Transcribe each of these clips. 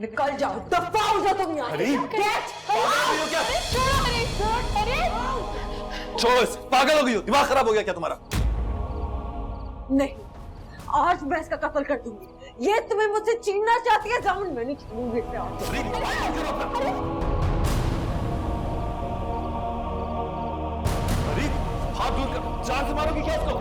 निकल जाओ, दफा हो जाओ तुम यहाँ से। पागल हो गई हो, दिमाग खराब हो गया क्या तुम्हारा? नहीं, आज मैं इसका कत्ल कर दूंगी। ये तुम्हें मुझसे छीनना चाहती है जामुन, मैं नहीं छीनूंगी। हाथ दूर कर, जान से मारोगी क्या इसको?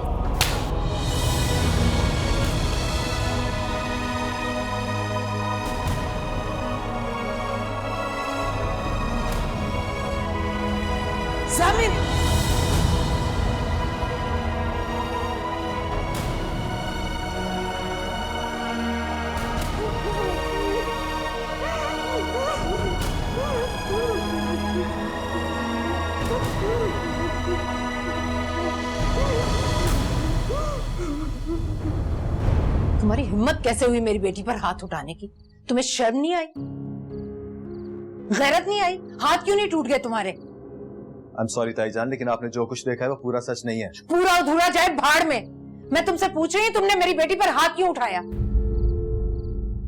जामिन, तुम्हारी हिम्मत कैसे हुई मेरी बेटी पर हाथ उठाने की? तुम्हें शर्म नहीं आई, गैरत नहीं आई? हाथ क्यों नहीं टूट गए तुम्हारे? I'm sorry ताईजान, लेकिन आपने जो कुछ देखा है वो पूरा सच नहीं है। पूरा अधूरा जाए भाड़ में। मैं तुमसे पूछ रही हूँ, तुमने मेरी बेटी पर हाथ क्यों उठाया?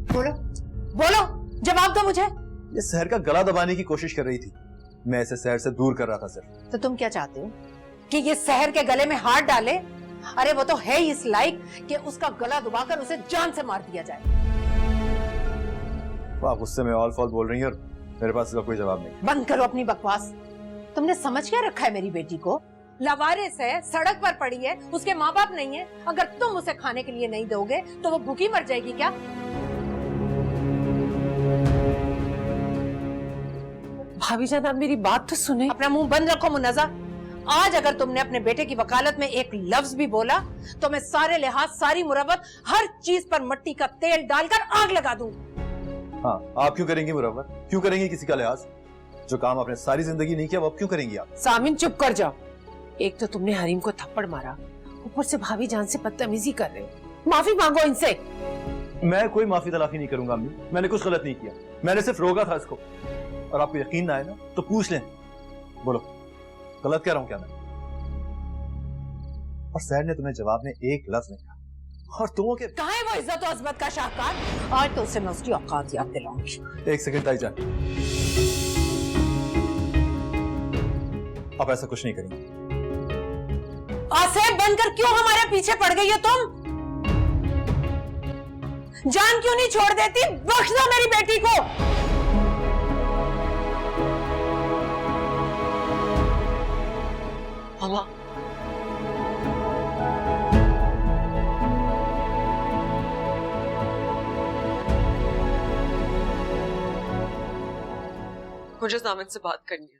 बोलो बोलो, जवाब दो मुझे। ये शहर का गला दबाने की कोशिश कर रही थी, मैं इसे शहर से दूर कर रहा था सिर्फ। तो तुम क्या चाहते हो कि ये शहर के गले में हाथ डाले? अरे वो तो है ही इस लायक कि उसका गला दबाकर उसे जान से मार दिया जाए। आप गुस्से में ऑल फॉल बोल रही हैं और मेरे पास इसका कोई जवाब नहीं। बंद करो अपनी बकवास। तुमने समझ क्या रखा है मेरी बेटी को? लवारिस है, सड़क पर पड़ी है, उसके माँ बाप नहीं है। अगर तुम उसे खाने के लिए नहीं दोगे तो वो भूखी मर जाएगी क्या? भाभी जान, आप मेरी बात तो सुने। अपना मुंह बंद रखो मुन्नज़ा। आज अगर तुमने अपने बेटे की वकालत में एक लफ्ज भी बोला तो मैं सारे लिहाज, सारी मुरव्वत, हर चीज पर मट्टी का तेल डालकर आग लगा दूं। हाँ, आप क्यों करेंगी मुरव्वत? क्यों करेंगी किसी का लिहाज? जो काम आपने सारी जिंदगी नहीं किया वो अब क्यों करेंगी आप? सामिन चुप कर जाओ। एक तो तुमने हरीम को थप्पड़ मारा, ऊपर से भाभी जान से बदतमीजी कर रहे हो। माफी मांगो इनसे। मैं कोई माफी तलाफी नहीं करूंगा अम्मी, मैंने कुछ गलत नहीं किया, मैंने सिर्फ रोका था इसको। और आपको यकीन ना आए ना तो पूछ लें। बोलो, गलत कह रहा हूं क्या मैं? और सैर ने तुम्हें जवाब में एक लफ्ज नहीं कहा, और तुमों के कहाँ है वो इज्जत और अजमत का शाहकार? आज तो उसे मैं उसकी औकात याद दिलाऊंगी। एक सेकंड ताईजान, आप ऐसा कुछ नहीं करेंगे। आसेब बनकर क्यों हमारे पीछे पड़ गई हो तुम? जान क्यों नहीं छोड़ देती? बख्श दो मेरी बेटी को। मामा, मुझे सामिन से बात करनी है।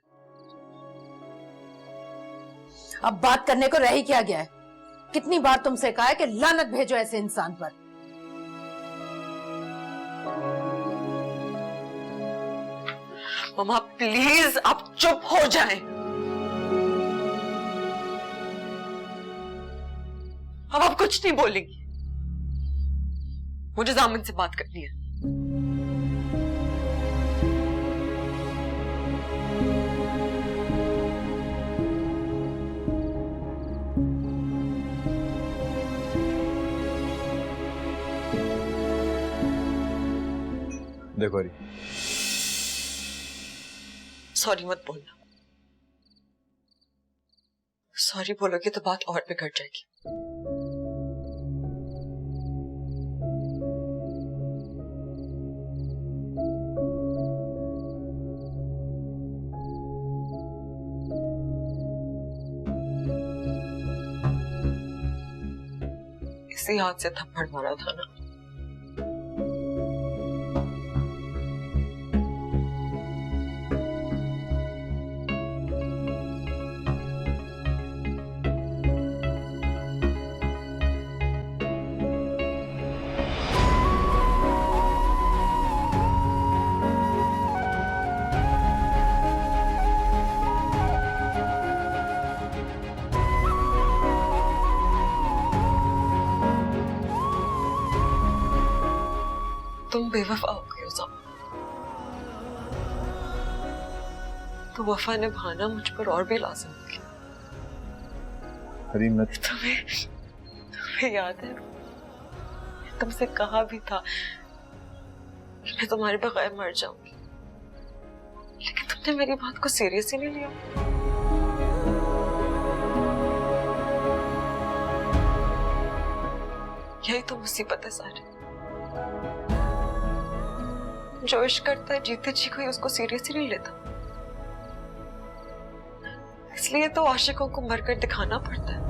अब बात करने को रह ही क्या गया है? कितनी बार तुमसे कहा है कि लानत भेजो ऐसे इंसान पर। मामा प्लीज आप चुप हो जाएं। अब आप कुछ नहीं बोलेंगी। मुझे जामिन से बात करनी है। देखो हरी, सॉरी मत बोलना। सॉरी बोलोगे तो बात और बिगड़ जाएगी। इसी हाथ से थप्पड़ मारा था ना। तुम बेवफा हो गए हो सब। तो वफा निभाना मुझ पर और भी लाजिम हो गया। हरी मैं तुम्हें याद है तुमसे कहा भी था मैं तुम्हारे बगैर मर जाऊंगी, लेकिन तुमने मेरी बात को सीरियस ही नहीं लिया। यही तो मुसीबत है सारी। जो इश्क करता है जीते जी कोई उसको सीरियस ही नहीं लेता, इसलिए तो आशिकों को मरकर दिखाना पड़ता है।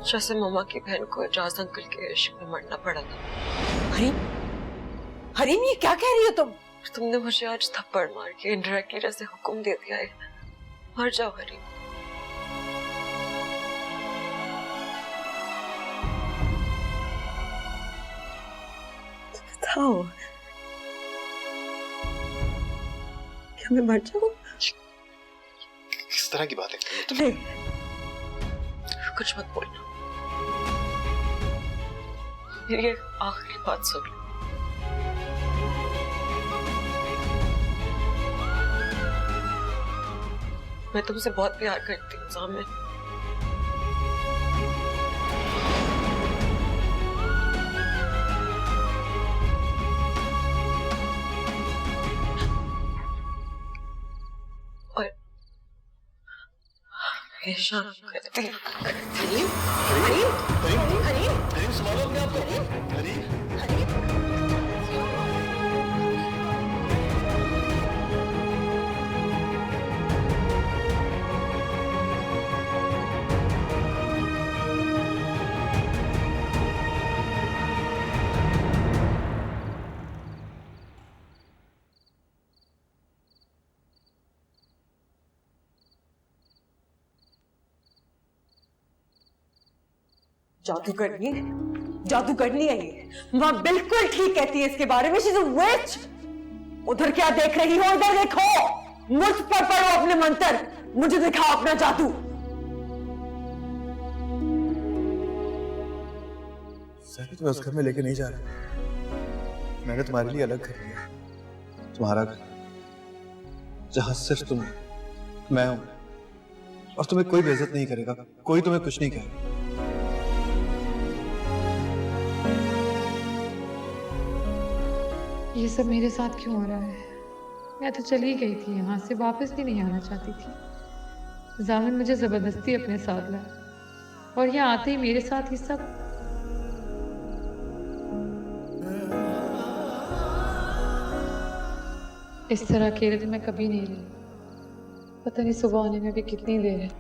जैसे मम्मा की बहन को एजाज अंकल के इश्क में मरना पड़ा था। हरीम, हरीम ये क्या कह रही हो तुम? तुमने मुझे आज थप्पड़ मार के इनडायरेक्टली जैसे हुक्म दे दिया है, मर जाओ हरीम। बताओ, क्या मैं मर जाऊं? किस तरह की बात है? नहीं, कुछ मत बोलना। मेरी एक आखिरी बात सुन लो। मैं तुमसे बहुत प्यार करती हूँ जामिन। और हमेशा करती हूँ। करीम, संभालो अपने आप को। करीम, जादूगरनी, जादूगरनी है ये। माँ बिल्कुल ठीक कहती है इसके बारे में। शी इज अ विच। उधर क्या देख रही हो? इधर देखो, मुझ पर पढ़ो अपने मंत्र, मुझे दिखाओ अपना जादू। सर तुम्हें उस घर में लेके नहीं जा रहा। मैंने तुम्हारे लिए अलग घर लिया, तुम्हारा घर, जहां सिर्फ तुम, मैं हूं, और तुम्हें कोई बेइज्जत नहीं करेगा, कोई तुम्हें कुछ नहीं कहेगा। ये सब मेरे साथ क्यों हो रहा है? मैं तो चली गई थी यहाँ से, वापस भी नहीं आना चाहती थी। जामिन मुझे जबरदस्ती अपने साथ लाया और यहाँ आते ही मेरे साथ ही सब। इस तरह अकेले तो मैं कभी नहीं रही। पता नहीं सुबह होने में भी कितनी देर है।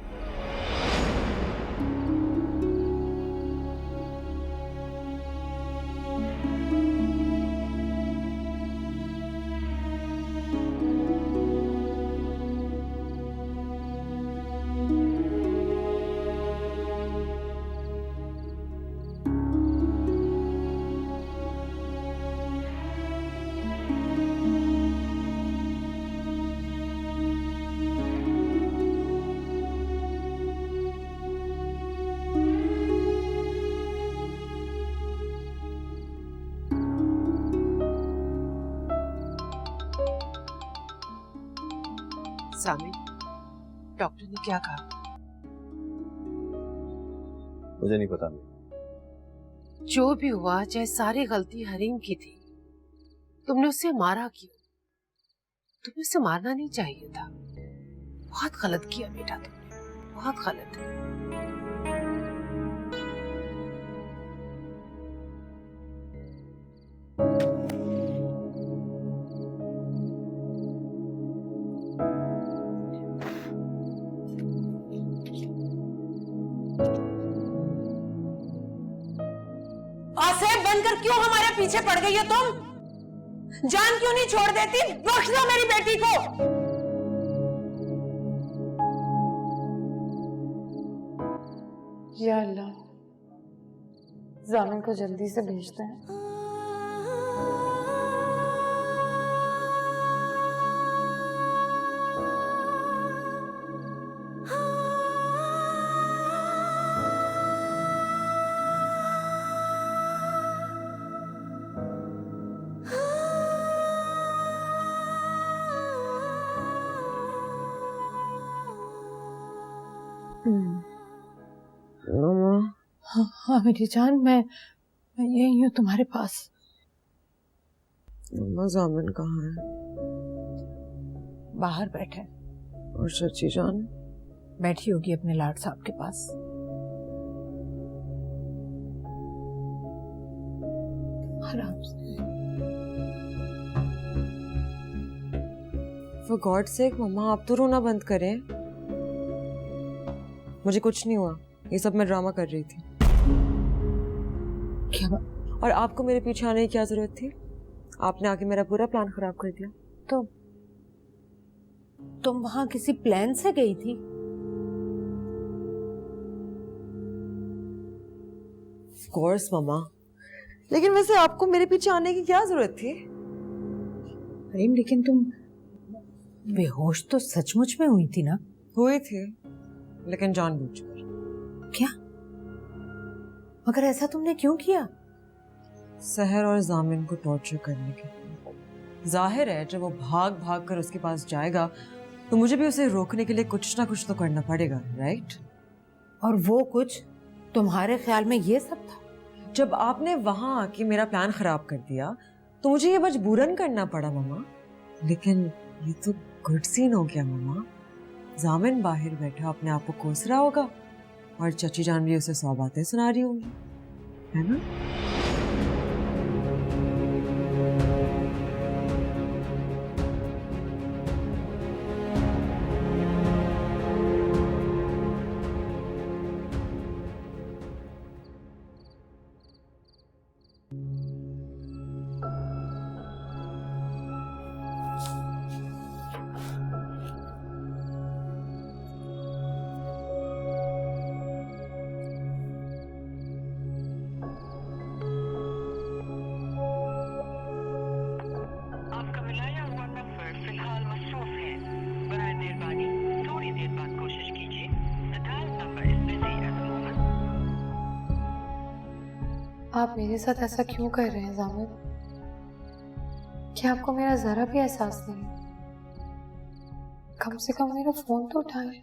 सामिन, डॉक्टर ने क्या कहा? मुझे नहीं पता। जो भी हुआ, चाहे सारी गलती हरीम की थी, तुमने उसे मारा क्यों? तुम्हें उसे मारना नहीं चाहिए था। बहुत गलत किया बेटा तुमने, बहुत गलत। आसेफ बनकर क्यों हमारे पीछे पड़ गई हो तुम? जान क्यों नहीं छोड़ देती? बख्श दो मेरी बेटी को। या अल्लाह, जामिन को जल्दी से भेजते हैं। मामा। हाँ मेरी जान, मैं यही हूँ तुम्हारे पास। मामा जामिन कहाँ है? बाहर बैठे। और चाची जान? बैठी होगी अपने लाड साहब के पास। आराम से। For God's sake मम्मा, आप तो रोना बंद करें। मुझे कुछ नहीं हुआ, ये सब मैं ड्रामा कर रही थी। क्या? और आपको मेरे पीछे आने की क्या जरूरत थी? आपने आके मेरा पूरा प्लान खराब कर दिया। तो तुम वहां किसी प्लान से गई थी? Of course मम्मा, लेकिन वैसे आपको मेरे पीछे आने की क्या जरूरत थी? अरे लेकिन तुम बेहोश तो सचमुच में हुई थी ना? हुई थी, लेकिन जानबूझकर। क्या? मगर ऐसा तुमने क्यों किया? सहर और जामिन को टॉर्चर करने के लिए। जाहिर है जब वो भाग भाग कर उसके पास जाएगा तो मुझे भी उसे रोकने के लिए कुछ ना कुछ तो करना पड़ेगा, राइट? और वो कुछ तुम्हारे ख्याल में ये सब था? जब आपने वहां आके मेरा प्लान खराब कर दिया तो मुझे ये मजबूरन करना पड़ा मम्मा। लेकिन ये तो गुड सीन हो गया मम्मा। जामिन बाहर बैठा अपने आप को कोस रहा होगा और चाची जान भी उसे 100 बातें सुना रही होंगी, है ना? आपका मिलाया हुआ नंबर फिलहाल मसरूफ है। बराए मेहरबानी थोड़ी देर बाद कोशिश कीजिए। The dial number is busy at the moment. आप मेरे साथ ऐसा क्यों कर रहे हैं जामिन? क्या आपको मेरा जरा भी एहसास नहीं? कम से कम मेरा फोन तो उठाएं।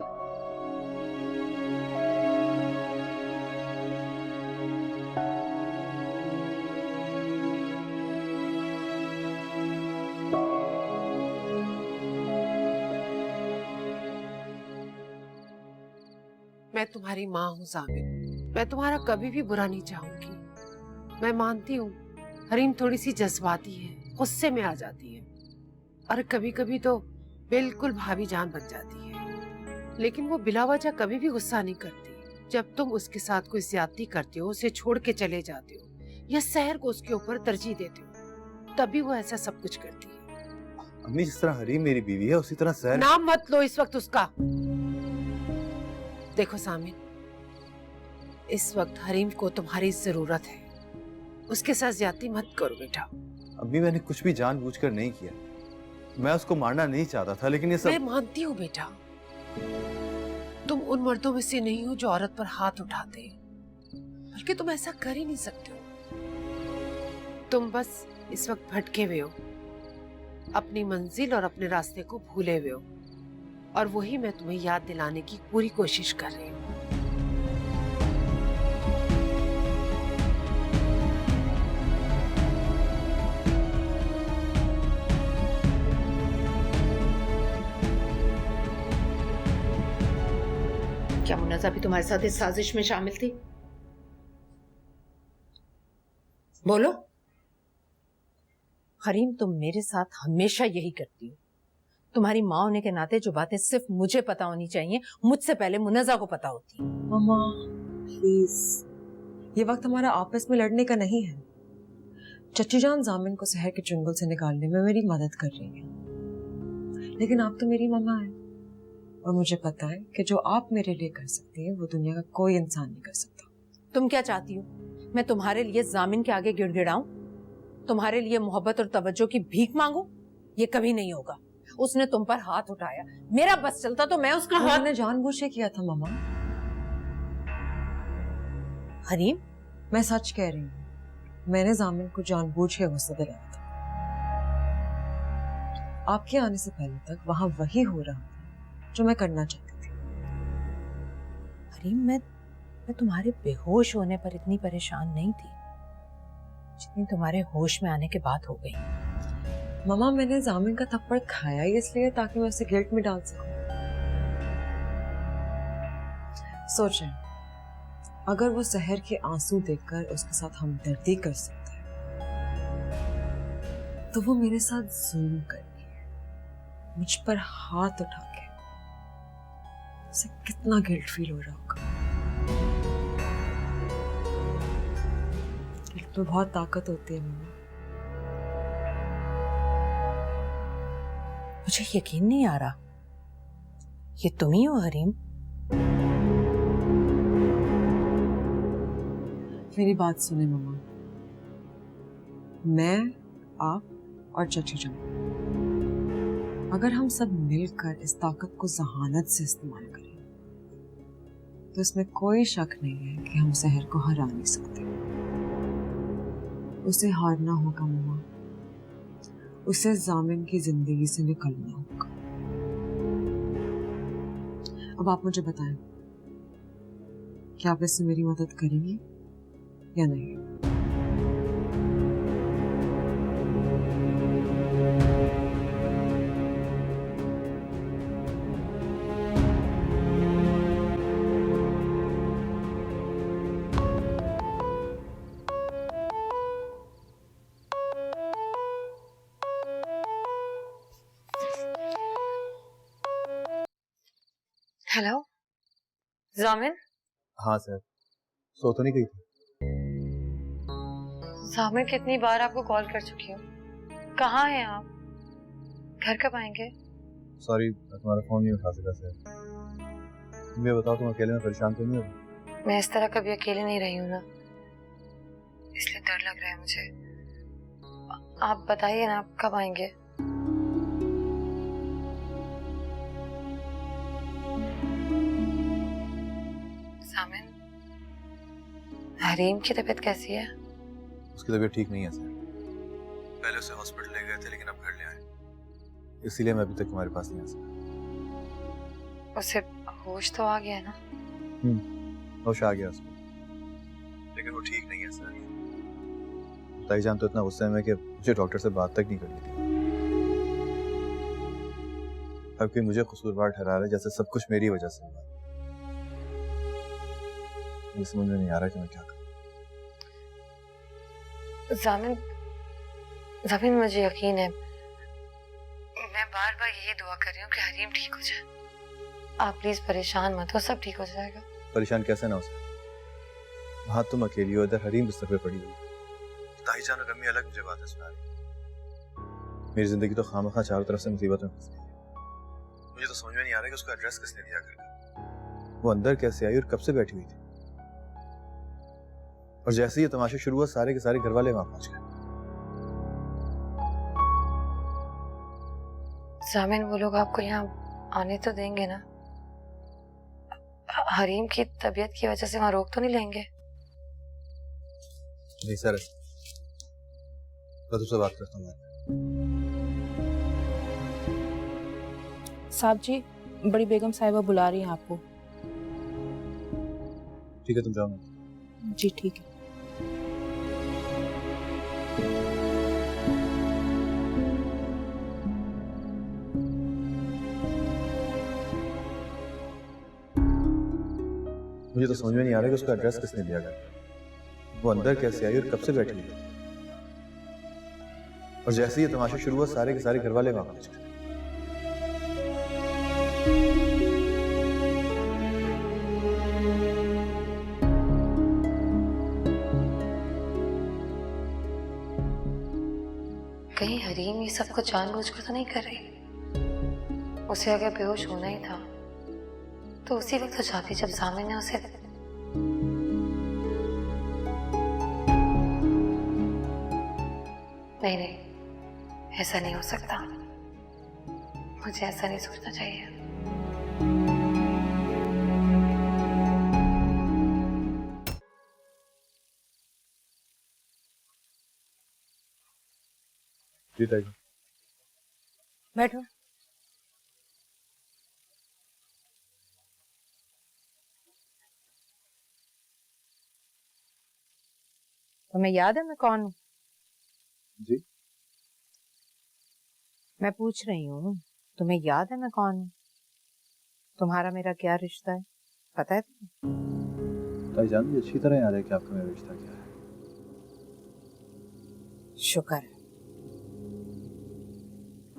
मैं तुम्हारी माँ हूँ जामिन, मैं तुम्हारा कभी भी बुरा नहीं चाहूंगी। मैं मानती हूँ हरीम थोड़ी सी जज्बाती है, गुस्से में आ जाती है और कभी कभी तो बिल्कुल भाभी जान बन जाती है, लेकिन वो बिला वजह कभी भी गुस्सा नहीं करती। जब तुम उसके साथ कोई ज्यादती करते हो, उसे छोड़ के चले जाते हो या सहर को उसके ऊपर तरजीह देते हो, तभी वो ऐसा सब कुछ करती है। अम्मी, जिस तरह हरीम मेरी बीवी है उसी तरह सहर। नाम मत लो इस वक्त उसका। देखो सामिन, इस वक्त हरीम को तुम्हारी जरूरत है, उसके साथ ज्यादती मत करो बेटा। अम्मी, मैंने कुछ भी जानबूझकर नहीं किया। मैं उसको मारना नहीं चाहता था, लेकिन ये सब। मैं मानती हूँ बेटा, तुम उन मर्दों में से नहीं हो जो औरत पर हाथ उठाते हैं, बल्कि तुम ऐसा कर ही नहीं सकते हो। तुम बस इस वक्त भटके हुए हो, अपनी मंजिल और अपने रास्ते को भूले हुए हो, और वही मैं तुम्हें याद दिलाने की पूरी कोशिश कर रही हूँ। क्या मुन्नज़ा भी तुम्हारे साथ इस साजिश में शामिल थी? बोलो। हरीम, तुम मेरे साथ हमेशा यही करती हो। तुम्हारी माँ होने के नाते जो बातें सिर्फ मुझे पता होनी चाहिए, मुझसे पहले मुन्नज़ा को पता होती। मम्मा प्लीज, ये वक्त हमारा आपस में लड़ने का नहीं है। चच्ची जान जामिन को शहर के चुंगल से निकालने में मेरी मदद कर रही है, लेकिन आप तो मेरी मम्मा है और मुझे पता है कि जो आप मेरे लिए कर सकती हैं वो दुनिया का कोई इंसान नहीं कर सकता। तुम क्या चाहती हो? मैं तुम्हारे लिए जामिन के आगे गिड़गिड़ाऊं? तुम्हारे लिए मोहब्बत और तवज्जो की भीख मांगू? ये कभी नहीं होगा। उसने तुम पर हाथ उठाया, मेरा बस चलता तो मैं उसका हाथ। मैंने जानबूझ के किया था मम्मा। हरीम, मैं सच कह रही हूँ, मैंने जामिन को जानबूझ के गुस्सा दिलाया था। आपके आने से पहले तक वहां वही हो रहा था जो मैं करना चाहती थी। हरीम, मैं तुम्हारे बेहोश होने पर इतनी परेशान नहीं थी जितनी तुम्हारे होश में आने के बाद हो गई। मम्मा, मैंने जामिन का थप्पड़ खाया ही इसलिए ताकि मैं उसे गिल्ट में डाल सकूं। सोचें, अगर वो सहर के आंसू देखकर उसके साथ हमदर्दी कर सकता है तो वो मेरे साथ जुल्म करके मुझ पर हाथ उठा के उसे कितना गिल्ट फील हो रहा होगा। गिल्ट में बहुत ताकत होती है मम्मा। मुझे यकीन नहीं आ रहा, ये तुम ही हो हरीम? मेरी बात सुने मम्मा, मैं, आप और चची जान, अगर हम सब मिलकर इस ताकत को जहानत से इस्तेमाल करें तो इसमें कोई शक नहीं है कि हम शहर को हरा नहीं सकते। उसे हारना होगा मम्मा, उसे जामिन की जिंदगी से निकलना होगा। अब आप मुझे बताएं, क्या आप इससे मेरी मदद करेंगी या नहीं? हेलो जामिन। हाँ सर, सो तो नहीं गई थी? जामिन, कितनी बार आपको कॉल कर चुकी हूँ, कहाँ हैं आप? घर कब आएंगे? सॉरी, मैं तुम्हारा फोन नहीं उठा सका सर। तुम ये बताओ, तुम अकेले में परेशान तो नहीं हो? मैं इस तरह कभी अकेले नहीं रही हूँ ना, इसलिए डर लग रहा है मुझे। आप बताइए ना, आप कब आएंगे? जामिन, हरीम की तबीयत कैसी है? उसकी तबीयत ठीक नहीं है सर। पहले उसे हॉस्पिटल ले गए थे लेकिन अब घर ले आए, इसीलिए मैं अभी तक तुम्हारे पास नहीं आ सका। उसे होश तो आ गया है ना? होश आ गया उसको, लेकिन वो ठीक नहीं है सर। ताई जान तो इतना गुस्से में कि मुझे डॉक्टर से बात तक नहीं करनी थी। अब कि मुझे कसूरवार ठहरा रहा है, जैसे सब कुछ मेरी वजह से हुआ। ये समझ में नहीं आ रहा कि मैं क्या करूं। जामिन, मुझे यकीन है, मैं बार बार यही दुआ कर रही हूँ कि हरीम ठीक हो जाए। आप प्लीज परेशान मत हो, सब ठीक हो जाएगा। परेशान कैसे ना हो सर? वहां तुम अकेली हो, इधर हरीम बिस्तर पे पड़ी हुई। ताई जान और अम्मी अलग मुझे बातें सुना रही। मेरी जिंदगी तो खामखा चारों तरफ से मुसीबत में फंस गई है। मुझे तो समझ में नहीं आ रहा कि उसका एड्रेस किसने दिया घर का। वो अंदर कैसे आई और कब से बैठी हुई थी? और जैसे ही ये तमाशा शुरू हुआ, सारे के सारे घर वाले वहां पहुंच गए। जामिन, वो लोग आपको यहाँ आने तो देंगे ना? हरीम की तबीयत की वजह से वहां रोक तो नहीं लेंगे? नहीं सर, मैं तुझसे बात करता हूँ। साहब जी, बड़ी बेगम साहिबा बुला रही हैं आपको। ठीक है, तुम जाओ। जी ठीक है। मुझे तो समझ में नहीं आ रहा कि उसका एड्रेस किसने दिया घर। वो अंदर कैसे आई और कब से बैठी हुई थी? और जैसे ही ये तमाशा शुरू हुआ, सारे के सारे घर वाले वहां पहुंच गए। कहीं हरीम ये सब कुछ जानबूझकर तो नहीं कर रही? उसे अगर बेहोश होना ही था तो उसी वक्त हो जाती जब जामिन ने उसे। नहीं नहीं, ऐसा नहीं हो सकता। मुझे ऐसा नहीं सोचना चाहिए। जी ताई। बैठो। तुम्हें याद है मैं कौन हूँ? जी मैं पूछ रही हूँ, तुम्हें याद है मैं कौन हूँ? तुम्हारा मेरा क्या रिश्ता है, पता है तुम्हें? ताईजान, मुझे अच्छी तरह याद है कि आपका मेरा रिश्ता क्या है। शुक्र है।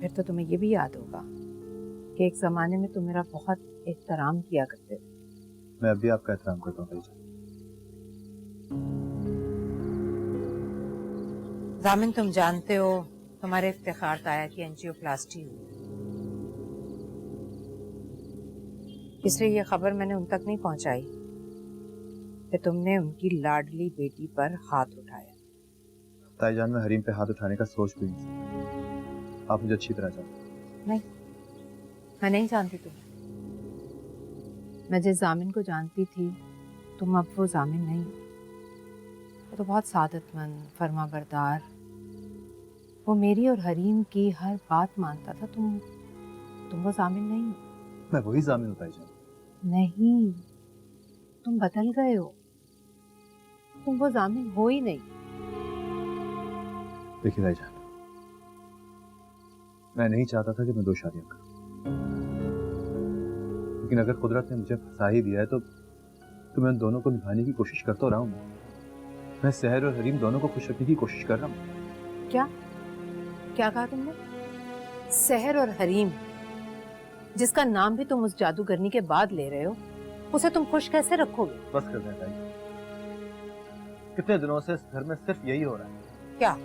फिर तो तुम्हें ये भी याद होगा कि एक जमाने में तुम मेरा बहुत एहतराम किया करते थे। मैं अब भी आपका एहतराम करता हूँ ताईजान। जामिन, तुम जानते हो तुम्हारे इफ्तिखार ताया की एंजियोप्लास्टी हुई, इसलिए ये खबर मैंने उन तक नहीं पहुंचाई कि तुमने उनकी लाडली बेटी पर हाथ उठाया। ताईजान, मैं हरीम पे हाथ उठाने का सोच भी नहीं सकता। आप मुझे अच्छी तरह जानते हैं। नहीं, मैं नहीं जानती तुम्हें। मैं जिस जामिन को जानती थी, तुम अब वो जामिन नहीं। वो तो बहुत सादतमंद, फर्माबरदार, वो मेरी और हरीम की हर बात मानता था। तुम वो जामिन नहीं हो। मैं वही जामिन हूँ ताईजान। नहीं, तुम बदल गए हो। तुम वो जामिन हो ही नहीं। देखिए ताईजान, मैं नहीं चाहता था कि मैं 2 शादियां करूं, लेकिन अगर कुदरत ने मुझे फंसा ही दिया है तो मैं उन दोनों को निभाने की कोशिश कर तो रहा हूं। मैं सहर और हरीम दोनों को खुश रखने की कोशिश कर रहा हूं। क्या क्या कहा तुमने? सहर और हरीम, जिसका नाम भी तुम उस जादूगरनी के बाद ले रहे हो, उसे तुम खुश कैसे रखोगे? बस कर दें ताईजान, कितने दिनों से इस घर में सिर्फ यही हो रहा है। क्या?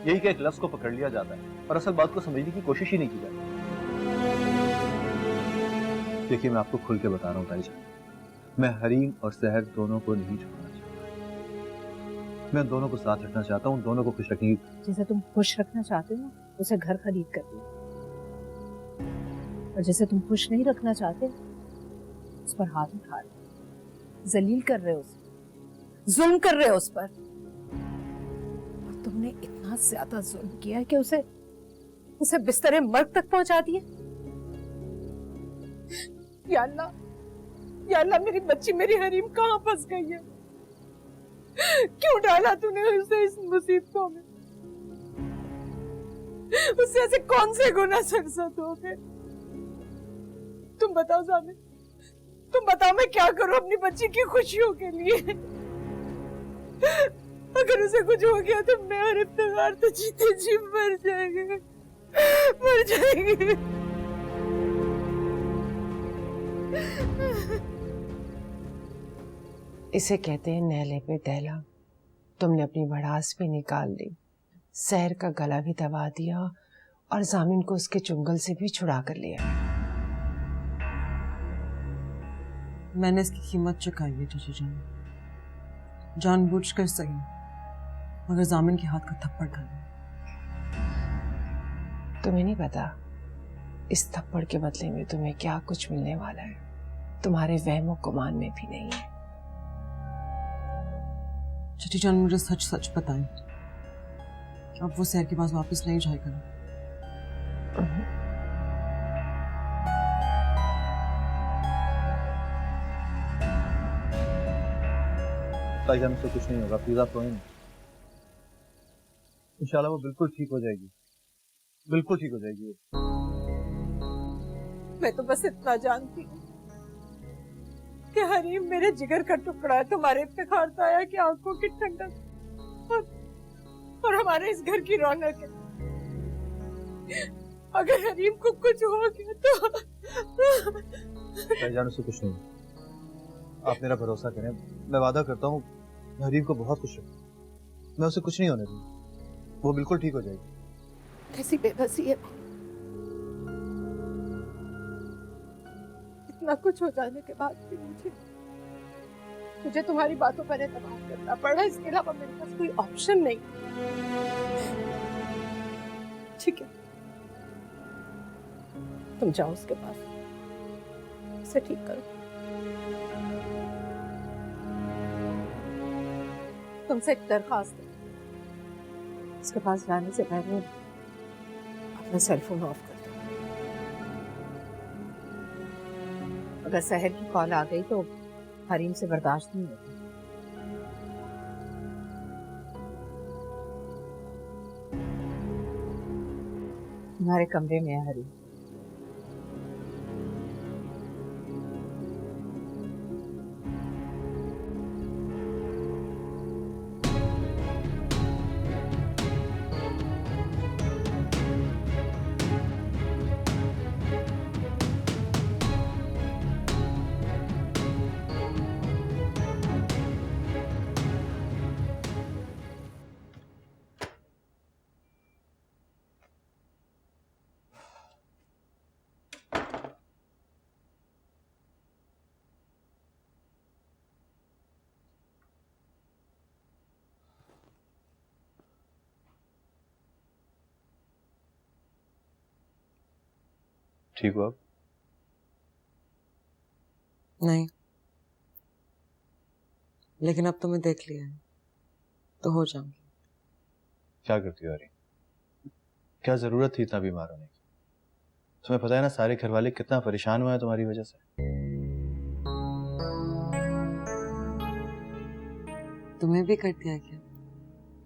यही कि एक लफ्ज को पकड़ लिया जाता है और असल बात को समझने की कोशिश ही नहीं की जाती। देखिए, मैं आपको खुल के बता रहा हूँ ताईजान, मैं हरीम और सहर दोनों को नहीं छोड़ना चाहता। मैं दोनों को साथ रखना चाहता हूँ, दोनों को खुश रखने की। जिसे तुम खुश रखना चाहते हो उसे घर खरीद कर दो, और जिसे तुम खुश नहीं रखना चाहते उस पर हाथ उठा रहे हो, जलील कर रहे हो उसे, जुल्म कर रहे हो उस पर। और तुमने इतना ज्यादा जुल्म किया है कि उसे बिस्तरे मर्ग तक पहुंचा दिया। या अल्लाह, मेरी बच्ची, मेरी हरीम कहाँ फंस गई है? क्यों डाला तूने उसे इस मुसीबतों में? उससे ऐसे कौन से गुनाह सरसत हो गए? तुम बताओ जामिन, तुम बताओ, मैं क्या करूं अपनी बच्ची की खुशियों के लिए? अगर उसे कुछ हो गया तो मैं और इफ्तिखार तो जीते जी मर जाएंगे। इसे कहते हैं नहले पे दहला। तुमने अपनी भड़ास भी निकाल ली, सहर का गला भी दबा दिया और जामिन को उसके चुंगल से भी छुड़ा कर लिया। मैंने इसकी कीमत चुकाई है चाची जान, जानबूझकर सही, मगर जामिन के हाथ का थप्पड़ खाना। तुम्हें नहीं पता इस थप्पड़ के बदले में तुम्हें क्या कुछ मिलने वाला है, तुम्हारे वहमो गुमान में भी नहीं है। चाची जान, मुझे सच सच बताएं कि अब वो सहर के पास वापस नहीं जाएगा। ताईजान, उससे कुछ नहीं होगा, प्लीज आप रोएं नहीं। इंशाल्लाह वो बिल्कुल ठीक हो जाएगी, बिल्कुल ठीक हो जाएगी। मैं तो बस इतना जानती हूँ कि हरीम मेरे जिगर का टुकड़ा है, तुम्हारे इफ्तिखार ताया की आंखों की ठंडक और हमारे इस घर की रौनक है। अगर हरीम को कुछ हो गया तो ताईजान, उससे कुछ नहीं, आप मेरा भरोसा करें, मैं वादा करता हूँ मैं हरीम को बहुत खुश रखूंगा, मैं उसे कुछ नहीं होने दूंगा, वो बिल्कुल ठीक हो जाएगी। कैसी बेबसी है, इतना कुछ हो जाने के बाद भी मुझे तुम्हारी बातों पर एतबार करना पड़ा, इसके अलावा मेरे पास कोई ऑप्शन नहीं। ठीक है, तुम जाओ उसके पास, उसे ठीक करो। तुमसे एक दरखास्त है, उसके पास जाने से पहले अपना सेलफोन ऑफ कर दो। अगर सहर की कॉल आ गई तो हरीम से बर्दाश्त नहीं होता। तुम्हारे कमरे में है हरी। ठीक हो अब? नहीं, लेकिन अब तुम्हें देख लिया है तो हो जाऊंगी। क्या करती हो हरी? क्या जरूरत थी इतना बीमार होने की? तुम्हें पता है ना सारे घर वाले कितना परेशान हुए हैं तुम्हारी वजह से। तुम्हें भी कर दिया क्या?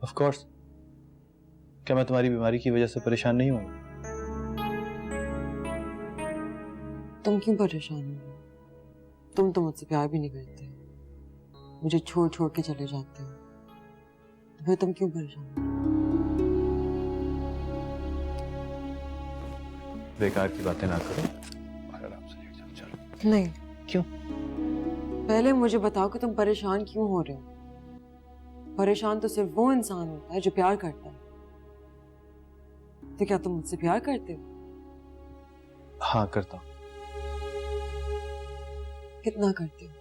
Of course. क्या मैं तुम्हारी बीमारी की वजह से परेशान नहीं हूँ? तुम क्यों परेशान हो? तुम तो मुझसे प्यार भी नहीं करते, मुझे छोड़ छोड़ के चले जाते हो, तो फिर तुम क्यों परेशान हो? बेकार की बातें ना करो और आराम से लेट जाओ। चलो। नहीं। क्यों? पहले मुझे बताओ कि तुम परेशान क्यों हो रहे हो? परेशान तो सिर्फ वो इंसान होता है जो प्यार करता है। तो क्या तुम मुझसे प्यार करते हो? हाँ करता हूँ। कितना करते हो?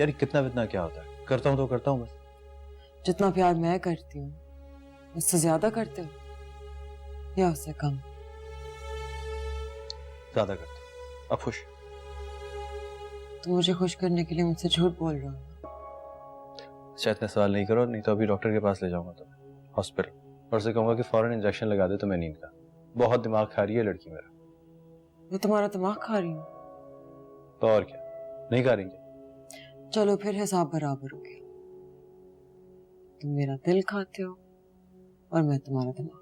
यार कितना वितना क्या होता है, करता हूँ तो करता हूँ बस। जितना प्यार मैं करती हूँ उससे ज्यादा करते हो या उससे कम? ज्यादा करता हूँ। अब खुश? तुम मुझे खुश करने के लिए मुझसे झूठ बोल रहे हो। अच्छा इतने सवाल नहीं करो, नहीं तो अभी डॉक्टर के पास ले जाऊंगा तुम्हें हॉस्पिटल, और उसे कहूंगा कि फौरन इंजेक्शन लगा दे तुम्हें नींद का। बहुत दिमाग खा रही है लड़की मेरा। मैं तुम्हारा दिमाग खा रही हूँ? तो और क्या, नहीं खा रही क्या? चलो फिर हिसाब बराबर हो गया। तुम मेरा दिल खाते हो और मैं तुम्हारा दिमाग।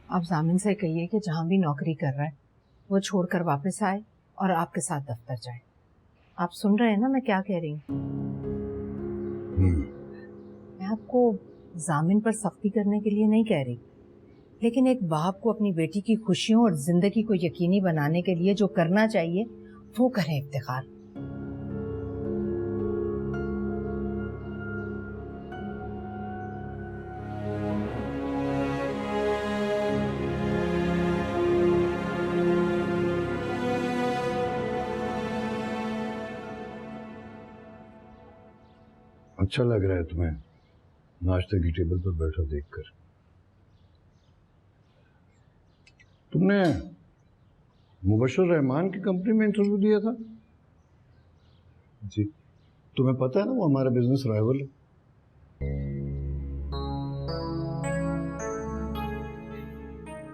आप जामिन से कहिए कि जहां भी नौकरी कर रहा है वो छोड़कर वापस आए और आपके साथ दफ्तर जाए। आप सुन रहे हैं ना मैं क्या कह रही हूँ? मैं आपको जामिन पर सख्ती करने के लिए नहीं कह रही, लेकिन एक बाप को अपनी बेटी की खुशियों और जिंदगी को यकीनी बनाने के लिए जो करना चाहिए वो करें इफ्तिखार। अच्छा लग रहा है तुम्हें नाश्ते की टेबल पर बैठा देखकर। तुमने मुबशर रहमान की कंपनी में इंटरव्यू दिया था? जी। तुम्हें पता है ना वो हमारा बिजनेस राइवल है।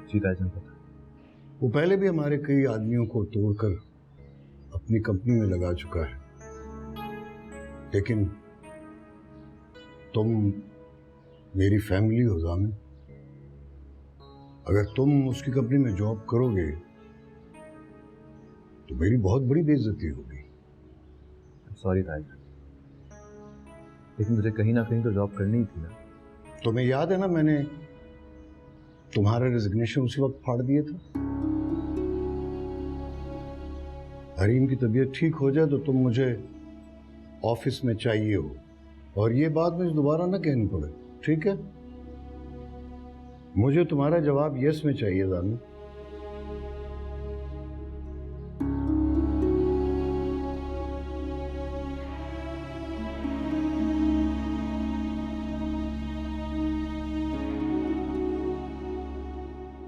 जी ताजन पता। वो पहले भी हमारे कई आदमियों को तोड़कर अपनी कंपनी में लगा चुका है, लेकिन तुम मेरी फैमिली हो जामिन। अगर तुम उसकी कंपनी में जॉब करोगे तो मेरी बहुत बड़ी बेइज्जती होगी। सॉरी ताजन, लेकिन मुझे कहीं ना कहीं तो जॉब करनी ही थी ना। तुम्हें याद है ना मैंने तुम्हारा रेजिग्नेशन उसी वक्त फाड़ दिया था। हरीम की तबीयत ठीक हो जाए तो तुम मुझे ऑफिस में चाहिए हो, और ये बात मुझे दोबारा ना कहनी पड़े, ठीक है? मुझे तुम्हारा जवाब यस में चाहिए जामिन।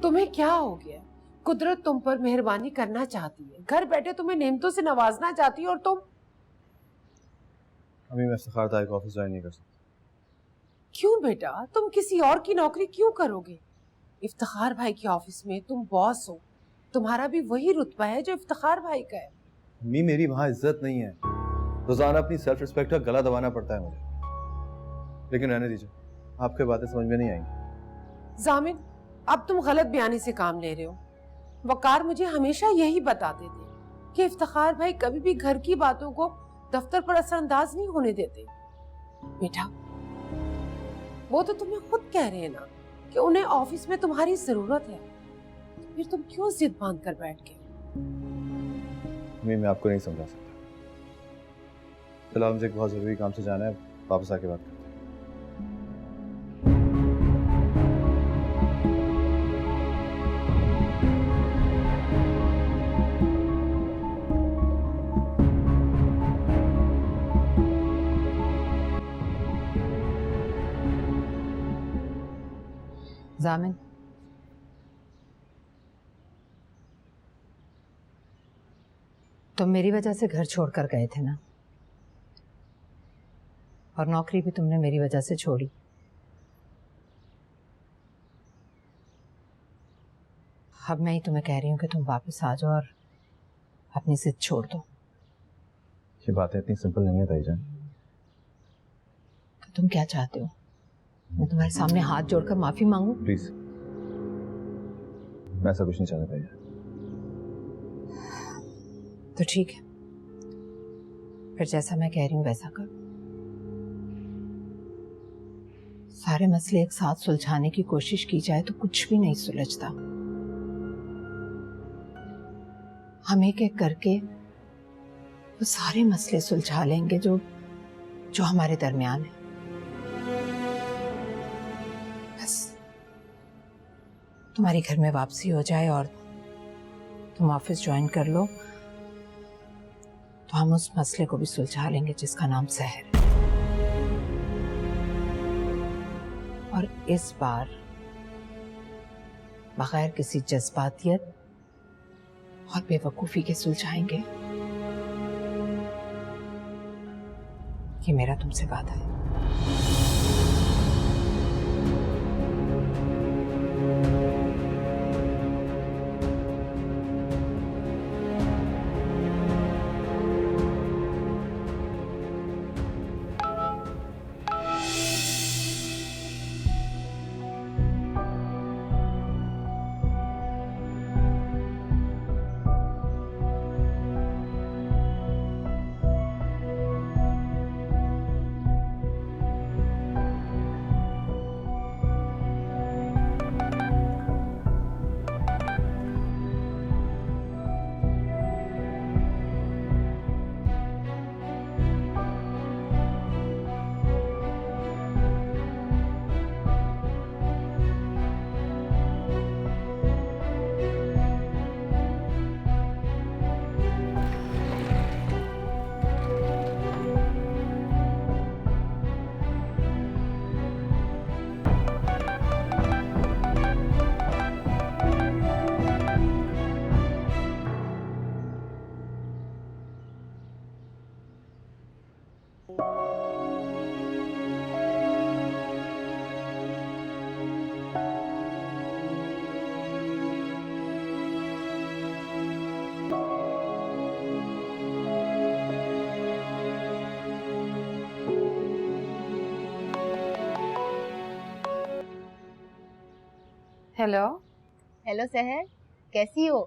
तुम्हें क्या हो गया? कुदरत तुम पर मेहरबानी करना चाहती है, घर बैठे तुम्हें नेमतों से नवाजना चाहती है, और तुम अभी मैं इफ्तिखार ताई को ऑफिस ज्वाइन नहीं कर सकता। क्यों बेटा, तुम किसी और की नौकरी क्यों करोगे? इफ्तिखार भाई के ऑफिस में तुम बॉस हो, तुम्हारा भी वही रुतबा है जो इफ्तिखार भाई का है। अम्मी मेरी वहाँ इज्जत नहीं है, रोजाना अपनी सेल्फ रिस्पेक्ट का गला दबाना पड़ता है मुझे। लेकिन रहने दीजिए, आपके बातें समझ में नहीं आएंगी। जामिन, अब तुम गलत बयानी से काम ले रहे हो। वकार मुझे हमेशा यही बताते थे कि इफ्तिखार भाई कभी भी घर की बातों को दफ्तर पर असरअंदाज नहीं होने देते। बेटा, वो तो तुम्हें खुद कह रहे हैं ना कि उन्हें ऑफिस में तुम्हारी जरूरत है, तो फिर तुम क्यों जिद बांध कर बैठ गए? मैं आपको नहीं समझा सकता। फिलहाल मुझे एक बहुत जरूरी काम से जाना है, वापस आके बात करते हैं। जामिन, तुम मेरी वजह से घर छोड़कर गए थे ना, और नौकरी भी तुमने मेरी वजह से छोड़ी। अब मैं ही तुम्हें कह रही हूँ कि तुम वापस आ जाओ और अपनी जिद छोड़ दो। ये बातें इतनी सिंपल नहीं है ताईजान। तो तुम क्या चाहते हो? मैं तुम्हारे सामने हाथ जोड़कर माफी मांगू? प्लीज, मैं ऐसा कुछ नहीं चाहता ताईजान। तो ठीक है, फिर जैसा मैं कह रही हूँ वैसा कर। सारे मसले एक साथ सुलझाने की कोशिश की जाए तो कुछ भी नहीं सुलझता। हम एक एक करके वो सारे मसले सुलझा लेंगे जो हमारे दरमियान है। बस तुम्हारी घर में वापसी हो जाए और तुम ऑफिस ज्वाइन कर लो, तो हम उस मसले को भी सुलझा लेंगे जिसका नाम सहर है। और इस बार बगैर किसी जज्बातियत और बेवकूफी के सुलझाएंगे। ये मेरा तुमसे वादा है। हेलो हेलो सहर, कैसी हो?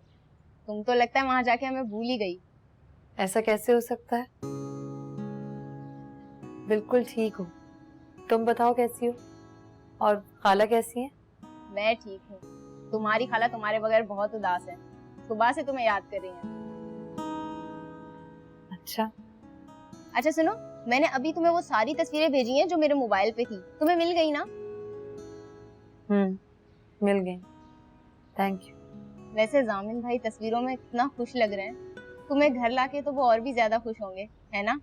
तुम तो लगता है वहां जाके हमें भूल ही गई। ऐसा कैसे हो सकता है? बिल्कुल ठीक हो। तुम बताओ कैसी हो? और खाला कैसी है? मैं ठीक हूँ। तुम्हारी खाला तुम्हारे बगैर बहुत उदास है, सुबह से तुम्हें याद कर रही है। अच्छा सुनो, मैंने अभी तुम्हें वो सारी तस्वीरें भेजी हैं जो मेरे मोबाइल पे थी, तुम्हें मिल गई ना? मिल गई, थैंक यू। वैसे जामिन भाई तस्वीरों में इतना खुश लग रहे हैं, तुम्हें घर लाके तो वो और भी ज्यादा खुश होंगे, है ना?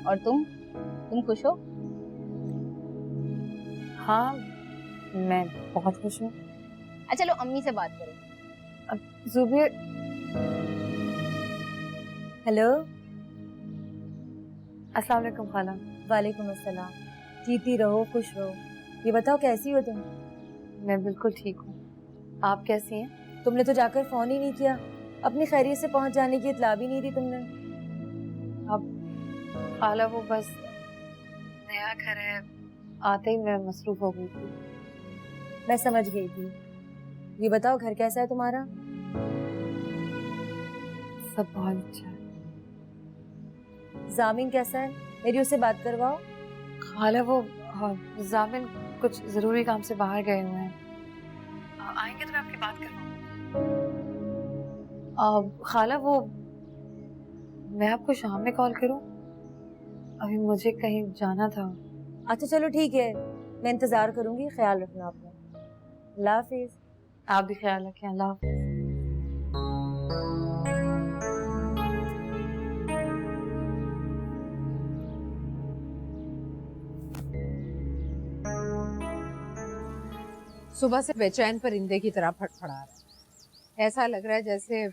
और तुम खुश हो? हाँ, मैं बहुत खुश हूँ। अच्छा लो अम्मी से बात करो। जुबेर, हेलो, अस्सलाम वालेकुम खाला। वालेकुम अस्सलाम। जीती रहो, खुश रहो। ये बताओ कैसी हो तुम? मैं बिल्कुल ठीक हूँ, आप कैसी हैं? तुमने तो जाकर फोन ही नहीं किया, अपनी खैरियत से पहुंच जाने की इत्तला भी नहीं दी तुमने। अब खाला वो बस नया घर है, आते ही मैं मसरूफ हो गई थी। मैं समझ गई थी। ये बताओ घर कैसा है तुम्हारा? सब बहुत अच्छा है। जामिन कैसा है? मेरी उससे बात करवाओ। खाला वो जामिन कुछ जरूरी काम से बाहर गए हुए हैं, आएंगे तो मैं आपकी बात करवाऊँ। खाला वो मैं आपको शाम में कॉल करूँ? अभी मुझे कहीं जाना था। अच्छा चलो ठीक है, मैं इंतजार करूंगी। ख्याल रखना अपना। अल्लाह हाफिज। आप भी ख्याल रखें। अल्लाह हाफिज। सुबह से बेचैन परिंदे की तरह फड़फड़ा रहा है। ऐसा लग रहा है जैसे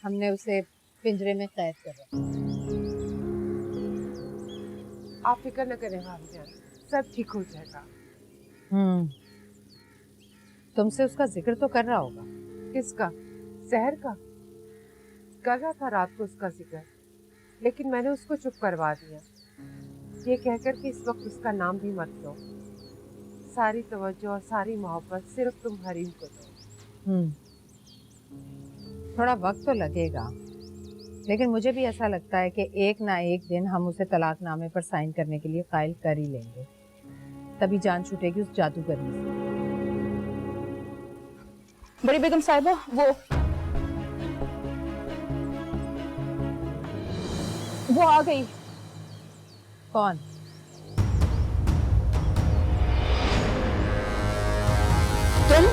हमने उसे पिंजरे में कैद कर रखा है। आप फिक्र न करें भाभी, सब ठीक हो जाएगा। तुमसे उसका जिक्र तो कर रहा होगा। किसका? जहर का? कर रहा था रात को उसका जिक्र, लेकिन मैंने उसको चुप करवा दिया, ये कहकर कि इस वक्त उसका नाम भी मत लो। सारी तवज्जो और सारी मोहब्बत सिर्फ तुम हरीम को दो। थोड़ा वक्त तो लगेगा, लेकिन मुझे भी ऐसा लगता है कि एक ना एक दिन हम उसे तलाकनामे पर साइन करने के लिए कायल कर ही लेंगे। तभी जान छूटेगी उस जादूगरनी से। बड़ी बेगम साहिबा, वो आ गई। कौन? तुम?